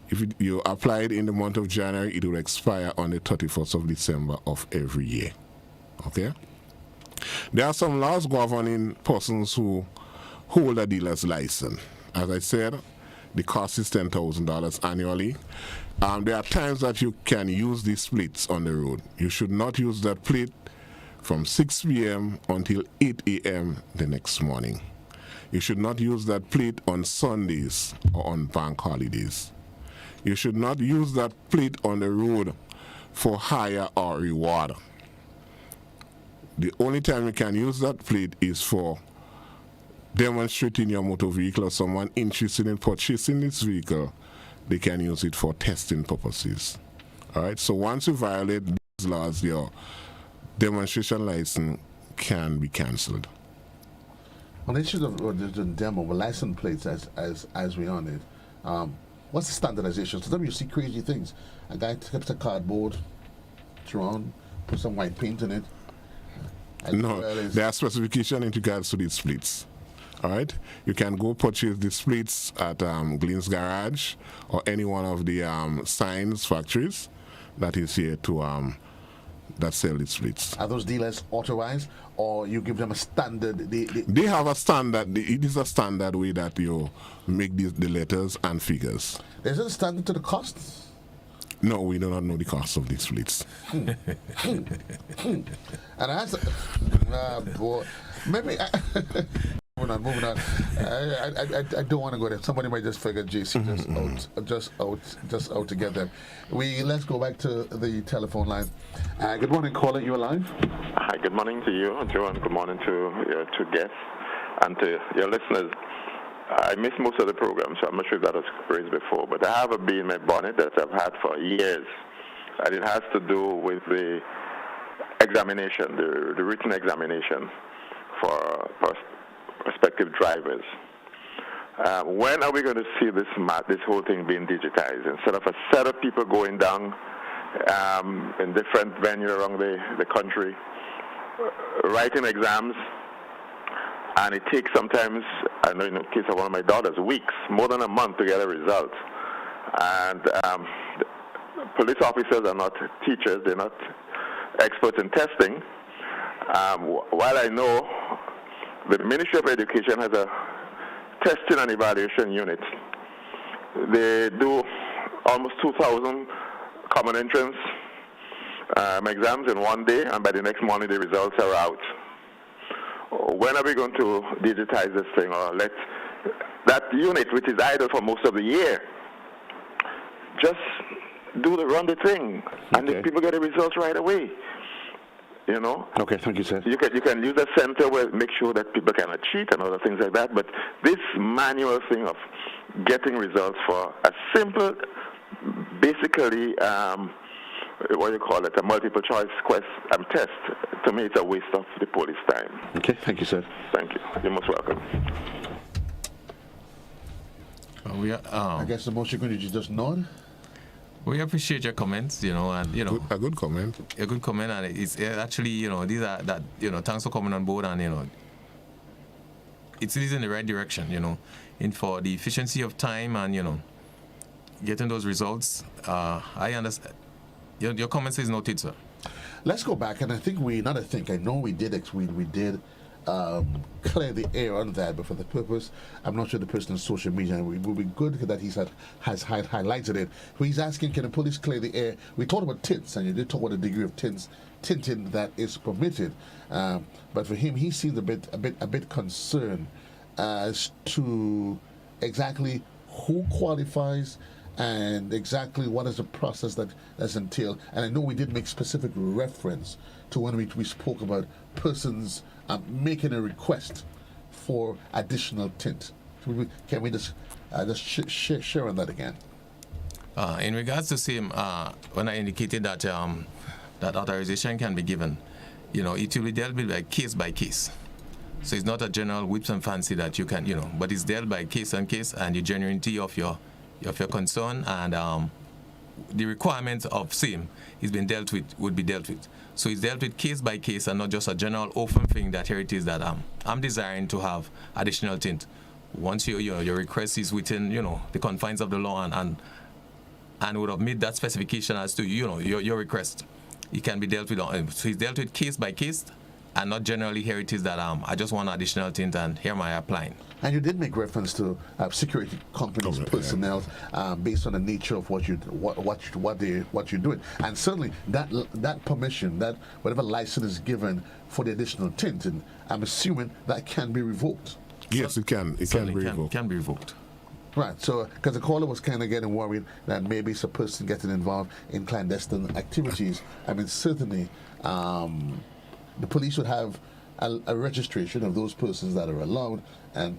If you apply it in the month of January, it will expire on the 31st of December of every year. Okay? There are some laws governing persons who hold a dealer's license. As I said, the cost is $10,000 annually. There are times that you can use these plates on the road. You should not use that plate from 6 p.m. until 8 a.m. the next morning. You should not use that plate on Sundays or on bank holidays. You should not use that plate on the road for hire or reward. The only time you can use that plate is for demonstrating your motor vehicle or someone interested in purchasing this vehicle, they can use it for testing purposes. All right, so once you violate these laws, your demonstration license can be cancelled. On the issue of the demo, with license plates as we on it, what's the standardization? Sometimes you see crazy things. A guy takes a cardboard, drawn, put some white paint in it. No, there are specifications in regards to these plates. All right, you can go purchase these plates at Glenn's Garage or any one of the signs factories that is here to that sell these plates. Are those dealers authorized, or you give them a standard? They have a standard. It is a standard way that you make the letters and figures. Is it a standard to the costs? No, we do not know the cost of these plates. And I boy, maybe. Moving on. I don't want to go there. Somebody might just figure JC just out to get them. Let's go back to the telephone line. Good morning, caller. You alive? Hi. Good morning to you, Joe, and good morning to your two guests and to your listeners. I missed most of the program, so I'm not sure if that was raised before, but I have a bee in my bonnet that I've had for years, and it has to do with the examination, the written examination for prospective drivers. When are we going to see this whole thing being digitized? Instead of a set of people going down in different venues around the country, writing exams, and it takes sometimes, I know in the case of one of my daughters, weeks, more than a month to get a result. And police officers are not teachers, they're not experts in testing. While I know the Ministry of Education has a testing and evaluation unit, they do almost 2,000 common entrance exams in one day, and by the next morning the results are out. When are we going to digitize this thing, or let that unit, which is idle for most of the year, just run the thing, and the people get the results right away? You know. Okay, thank you, sir. You can use a center where make sure that people cannot cheat and other things like that. But this manual thing of getting results for a simple, basically, what do you call it, a multiple choice test, to me it's a waste of the police time. Okay, thank you, sir. Thank you. You're most welcome. I guess the most you're going to just nod. We appreciate your comments, and a good comment. A good comment, and it's actually, these are that, thanks for coming on board, and it's in the right direction, in for the efficiency of time and getting those results. I understand. Your comments is noted, sir. Let's go back, and I know we did clear the air on that, but for the purpose, I'm not sure the person on social media, and it would be good that has highlighted it. He's asking, can the police clear the air? We talked about tints, and you did talk about the degree of tinting that is permitted, but for him, he seems a bit concerned as to exactly who qualifies and exactly what is the process that's entailed. And I know we did make specific reference to when we spoke about persons making a request for additional tint. Can we just share on that again? In regards to same, when I indicated that that authorization can be given, it will be dealt with like case by case. So it's not a general whips and fancy that you can, but it's dealt by case and case, and the genuinity of your concern and the requirements of same would be dealt with. So it's dealt with case by case and not just a general open thing that here it is that I'm desiring to have additional tint. Once your request is within the confines of the law and would have made that specification as to your request, it can be dealt with. So it's dealt with case by case and not generally here it is that I just want additional tint and here am I applying. And you did make reference to security companies' personnel based on the nature of what you're doing, and certainly that permission, that whatever license is given for the additional tint, and I'm assuming that can be revoked. Yes, it can. It can be revoked. Can be revoked. Right. So, because the caller was kind of getting worried that maybe it's a person getting involved in clandestine activities. I mean, certainly, the police would have a registration of those persons that are allowed, and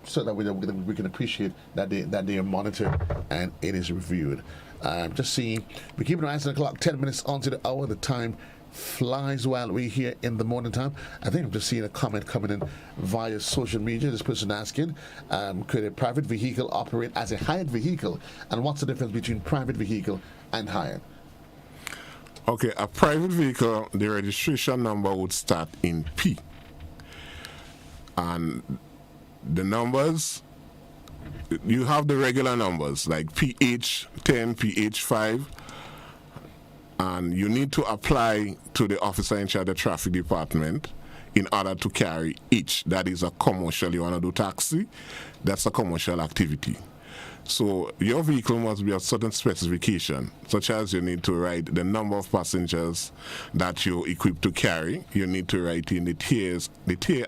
so that we can appreciate that they are monitored and it is reviewed. Just seeing, we keep an eye on the clock. 10 minutes onto the hour. The time flies while we're here in the morning time. I think I'm just seeing a comment coming in via social media. This person asking, could a private vehicle operate as a hired vehicle, and what's the difference between private vehicle and hired? Okay, a private vehicle, the registration number would start in P, and the numbers, you have the regular numbers like PH10, PH5, and you need to apply to the officer in charge of the traffic department in order to carry each. That is a commercial. You want to do taxi, that's a commercial activity. So your vehicle must be of certain specification, such as you need to write the number of passengers that you're equipped to carry. You need to write in the tier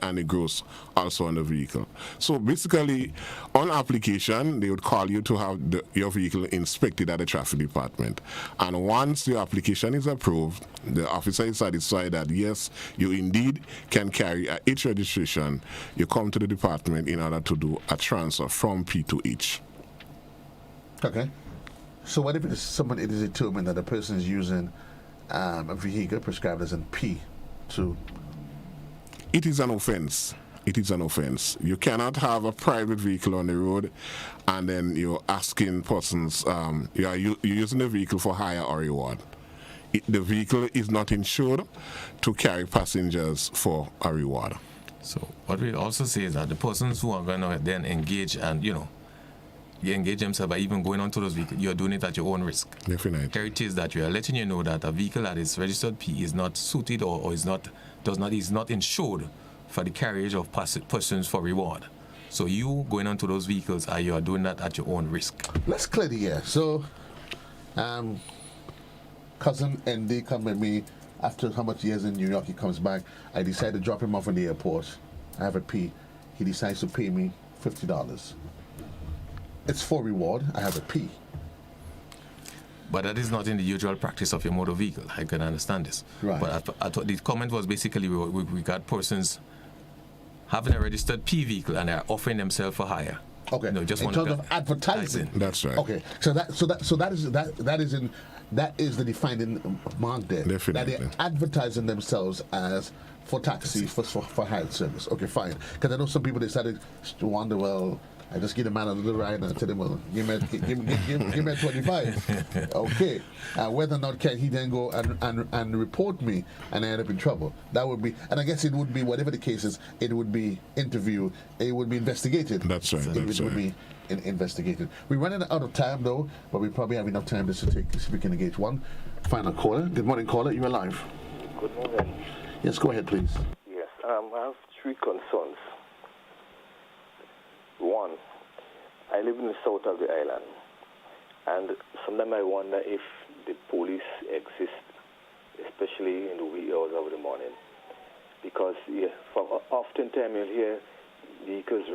and the gross also on the vehicle. So basically, on application, they would call you to have your vehicle inspected at the traffic department. And once your application is approved, the officer is satisfied that yes, you indeed can carry a H registration. You come to the department in order to do a transfer from P to H. Okay. So what if it is determined that a person is using a vehicle prescribed as in P to... It is an offense. It is an offense. You cannot have a private vehicle on the road and then you're asking persons, you're using the vehicle for hire or reward. The vehicle is not insured to carry passengers for a reward. So what we also say is that the persons who are going to then engage and, you engage themselves by even going onto those vehicles, you're doing it at your own risk. Definitely. Heritage is that we are letting you know that a vehicle that is registered P is not suited or is not insured for the carriage of persons for reward. So you going onto those vehicles, you are doing that at your own risk. Let's clear the air. So, cousin ND come with me after how much years in New York. He comes back. I decide to drop him off in the airport. I have a P. He decides to pay me $50. It's for reward. I have a P. But that is not in the usual practice of your motor vehicle. I can understand this. Right. But I thought the comment was basically we got persons having a registered P vehicle and they're offering themselves for hire. Okay. Just in terms of advertising. That's right. Okay. So that is the defining mark there. Definitely. That they're advertising themselves as for taxi for hired service. Okay, fine. Because I know some people they started to wonder, well, I just give the man a little ride and I tell him, well, give me 25. Okay. Whether or not can he then go and report me and I end up in trouble. That would be, and I guess it would be, whatever the case is, it would be interviewed, it would be investigated. That's right. It would be investigated. We're running out of time though, but we probably have enough time just to see if we can engage one final caller. Good morning, caller. You're live. Good morning. Yes, go ahead, please. Yes, I have three concerns. One, I live in the south of the island, and sometimes I wonder if the police exist, especially in the wee hours of the morning, because oftentimes you'll hear vehicles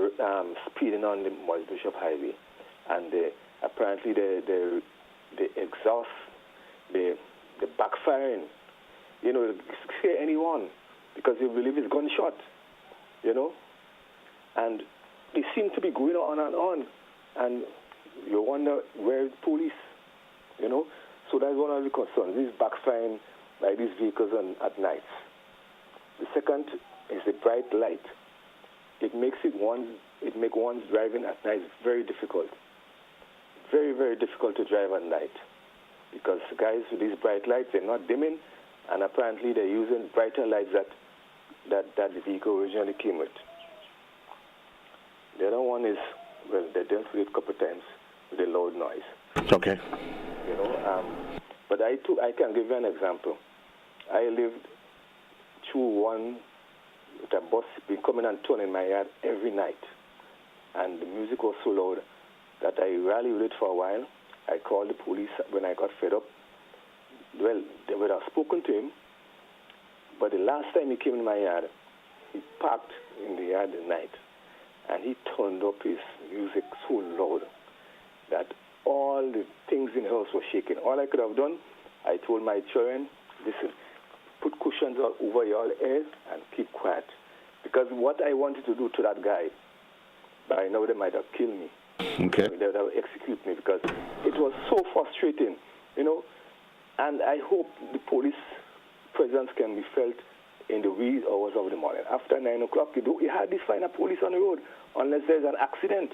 speeding on the Morris Bishop Highway, and apparently the exhaust, the backfiring, scare anyone because you believe it's gunshot, and they seem to be going on, and you wonder where is the police, So that's one of the concerns. This backfiring by these vehicles at night. The second is the bright light. It makes one's driving at night very difficult. Very, very difficult to drive at night because guys with these bright lights, they're not dimming, and apparently they're using brighter lights that the vehicle originally came with. The other one is, well, they dealt with it a couple of times with a loud noise. Okay. But I can give you an example. I lived through one with a bus been coming and turning my yard every night, and the music was so loud that I rallied with it for a while. I called the police when I got fed up. Well, they would have spoken to him, but the last time he came in my yard, he parked in the yard at night, and he turned up his music so loud that all the things in the house were shaking. All I could have done, I told my children, listen, put cushions hands over your head and keep quiet. Because what I wanted to do to that guy, by now they might have killed me. Okay. They would have executed me because it was so frustrating, And I hope the police presence can be felt in the wee hours of the morning. After 9 o'clock, you hardly find a police on the road unless there's an accident.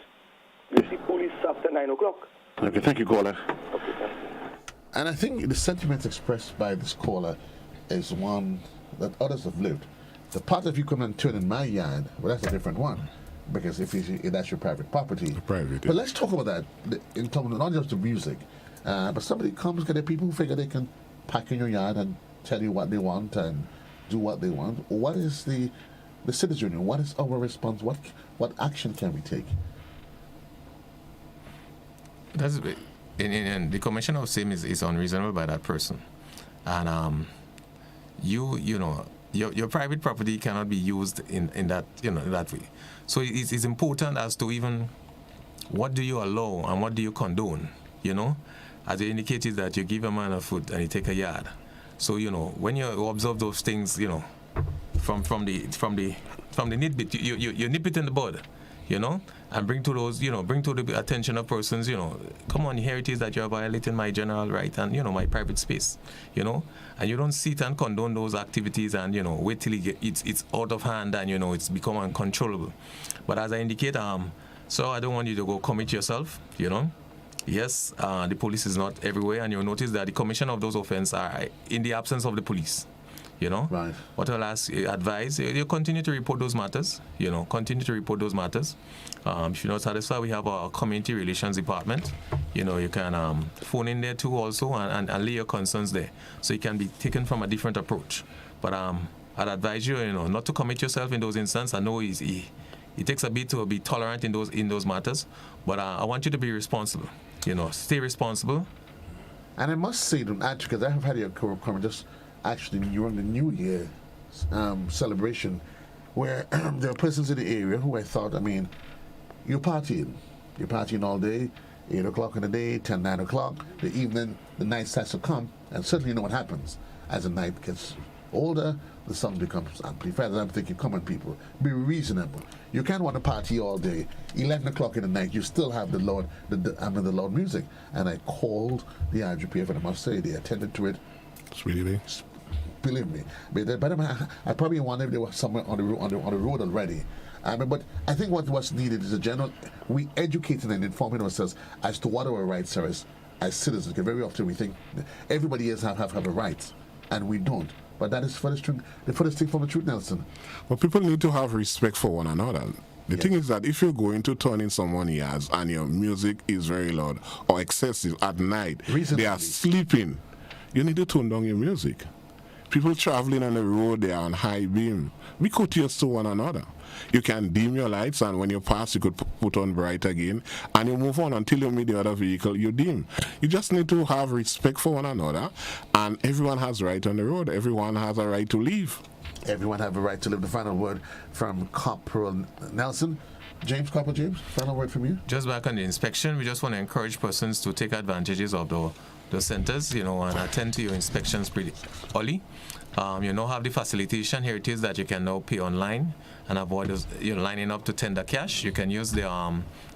You see police after 9 o'clock. Okay, thank you, caller. Okay, thank you. And I think the sentiments expressed by this caller is one that others have lived. The part of you come and turn in my yard, well, that's a different one, because if that's your private property. Private. But let's talk about that in terms of not just the music, but somebody comes, get the people who figure they can pack in your yard and tell you what they want and do what they want. What is the citizenry? What is our response? What action can we take? That's in the commission of same is unreasonable by that person, and your private property cannot be used in that that way. So it's important as to even what do you allow and what do you condone. As you indicated that you give a man a foot and you take a yard. So when you observe those things, from the nitbit, you nip it in the bud, and bring to the attention of persons, come on, here it is that you're violating my general right and my private space, and you don't sit and condone those activities and wait till it's out of hand and it's become uncontrollable. But as I indicate, so I don't want you to go commit yourself, Yes, the police is not everywhere, and you'll notice that the commission of those offenses are in the absence of the police. Right. What I'll advise, you continue to report those matters. Continue to report those matters. If you're not satisfied, we have our community relations department. You can phone in there too also and lay your concerns there, so it can be taken from a different approach. But I'd advise you, not to commit yourself in those instances. I know it takes a bit to be tolerant in those matters, but I want you to be responsible. Stay responsible. And I must say, because I have had a comment just actually during the New Year celebration, where there are persons in the area who I thought, you're partying all day, 8 o'clock in the day, 10, 9 o'clock, the evening, the night starts to come, and certainly you know what happens. As the night gets older, the sun becomes amplified. I'm thinking, come on, people, be reasonable. You can't want to party all day. 11 o'clock in the night, you still have the loud music. And I called the RGPF, and I must say, they attended to it. Really? Believe me. But I probably wonder if they were somewhere on the road already. But I think what's needed is we educating and informing ourselves as to what our rights are as citizens. Because very often we think everybody else have a right, and we don't. But that is the furthest thing from the truth, Nelson. Well, people need to have respect for one another. The thing is that if you're going to turn in someone's yards and your music is very loud or excessive at night, they are sleeping, you need to tone down your music. People traveling on the road, they are on high beam. Be courteous to one another. You can dim your lights, and when you pass, you could put on bright again, and you move on until you meet the other vehicle, you dim. You just need to have respect for one another, and everyone has a right on the road. Everyone has a right to leave. Everyone have a right to live. The final word from Corporal Nelson. Corporal James, final word from you. Just back on the inspection, we just want to encourage persons to take advantages of the centers, and attend to your inspections pretty early. Have the facilitation. Here it is that you can now pay online and avoid lining up to tender cash. You can use the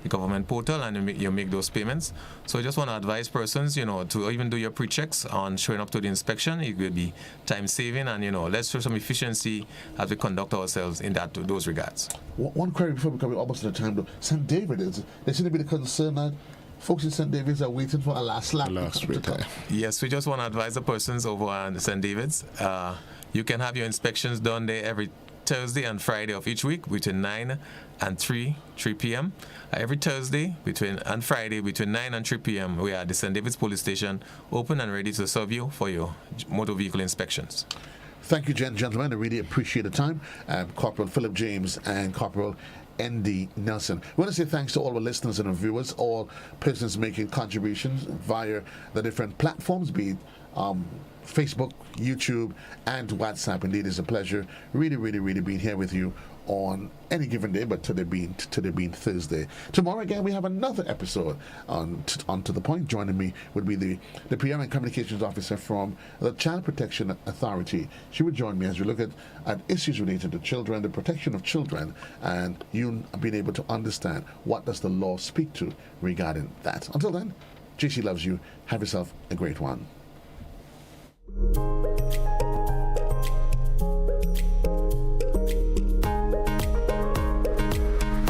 government portal and you make those payments. So I just want to advise persons, to even do your pre-checks on showing up to the inspection. It will be time saving, and let's show some efficiency as we conduct ourselves in those regards. One query before we come almost to the time though. St. David, there seems to be the concern that folks in St. David's are waiting for a last lap. Yes, we just want to advise the persons over on St. David's. You can have your inspections done there every Thursday and Friday of each week between 9 and 3 p.m. Every Thursday and Friday between 9 and 3 p.m. we are at the St. David's Police Station, open and ready to serve you for your motor vehicle inspections. Thank you, gentlemen. I really appreciate the time. Corporal Philip James and Corporal N.D. Nelson. We want to say thanks to all our listeners and our viewers, all persons making contributions via the different platforms, be it Facebook, YouTube, and WhatsApp. Indeed, it's a pleasure really being here with you on any given day, but today being Thursday. Tomorrow again we have another episode on To The Point. Joining me would be the PM and Communications Officer from the Child Protection Authority. She would join me as we look at issues related to children, the protection of children, and you being able to understand what does the law speak to regarding that. Until then, JC loves you. Have yourself a great one.